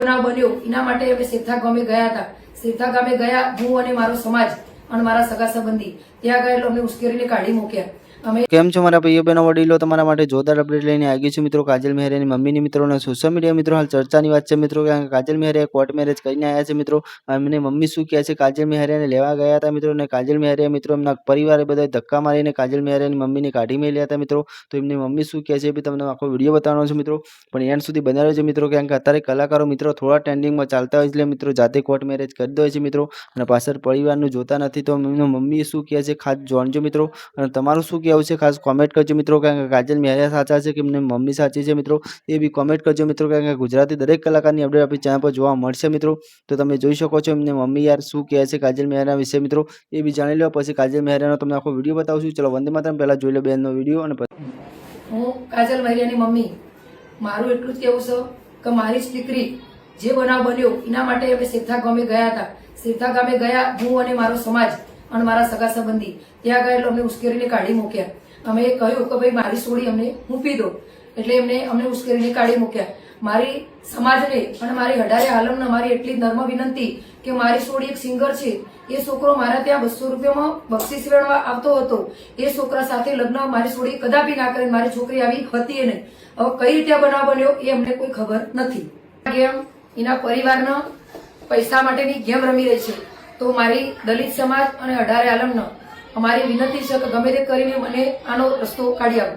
બનાવ બન્યો એના માટે અમે સેઠા ગામે ગયા હતા. સેઠા ગામે ગયા હું અને મારો સમાજ અને મારા સગા સંબંધી ત્યાં ગયેલો અમને ઉશ્કેરીને કાઢી મૂક્યા. અમે કેમ છો મારા ભાઈઓ બહેનો વડીલો, તમારા માટે જોરદાર અપડેટ લઈને આવી છું મિત્રો. કાજલ મહેરિયાની મમ્મીની મિત્રોને સોશિયલ મીડિયા મિત્રો હાલ ચર્ચાની વાત છે મિત્રો. કારણ કે કાજલ મહેરિયા કોર્ટ મેરેજ કરીને આવ્યા છે મિત્રો. એમને મમ્મી શું કહે છે, કાજલ મહેરિયાને લેવા ગયા હતા મિત્રો, અને કાજલ મહેરિયા મિત્રો એમના પરિવારે બધા ધક્કા મારીને કાજલ મહેરિયાની મમ્મીને કાઢી મેલ્યા હતા મિત્રો. તો એમની મમ્મી શું કહે છે એ બી તમને આખો વિડીયો બતાવવાનો છે મિત્રો. પણ એન્ડ સુધી બનાવ્યો છે મિત્રો. કારણ કે અત્યારે કલાકારો મિત્રો થોડા ટ્રેન્ડિંગમાં ચાલતા હોય એટલે મિત્રો જાતે કોર્ટ મેરેજ કરી દે છે મિત્રો, અને પાછળ પરિવારનું જોતા નથી. તો એમની મમ્મી શું કહે છે ખાસ જાણજો મિત્રો. અને તમારું શું કહેવું છે ખાસ કોમેન્ટ કરજો મિત્રો. કારણ કે કાજલ મહેરિયા સાચા છે કે એમની મમ્મી સાચી છે મિત્રો, એ બી કોમેન્ટ કરજો મિત્રો. કારણ કે ગુજરાતી દરેક કલાકારની અપડેટ આપણી ચેનલ પર જોવા મળશે મિત્રો. તો તમે જોઈ શકો છો એમની મમ્મી યાર શું કહે છે કાજલ મહેરિયા વિશે મિત્રો, એ બી જાણી લો. પછી કાજલ મહેરિયાનો તમને આખો વિડીયો બતાવશું. ચલો વંદે માતરમ પહેલા જોઈ લો બેનનો વિડીયો. અને હું કાજલ મહેરિયાની મમ્મી, મારું એટલું જ કહેવું છે કે મારી જ દીકરી જે બનાવ બન્યો એના માટે અમે સેઠા ગામે ગયા હતા. સેઠા ગામે ગયા હું અને મારો સમાજ અને મારા સગા સંબંધી ત્યાં ગયેલો અમને ઉશ્કેરીને કાઢી મૂક્યા. અમે કહ્યું કે ભાઈ મારી સોડી અમને મૂકી દો, એટલે અમને ઉશ્કેરીને કાઢી મૂક્યા. મારી સમાજને અને મારી હડારે આલમને મારી એટલી નર્મ વિનંતી કે મારી સોડી એક સિંગર છે, એ છોકરો મારા ત્યાં 200 રૂપિયામાં બક્ષીસ વેણવા આવતો હતો. એ છોકરા સાથે લગ્ન મારી સોડી કદાપી ના કરે. મારી છોકરી આવી હતી નહીં. હવે કઈ રીતે બનાવ બન્યો એ અમને કોઈ ખબર નથી. ગેમ એના પરિવારના પૈસા માટેની ગેમ રમી રહી છે. તો મારી દલિત સમાજ અને અઢારે આલમનો અમારી વિનંતી છે કે ગમે તે કરીને મને આનો રસ્તો કાઢી આપો.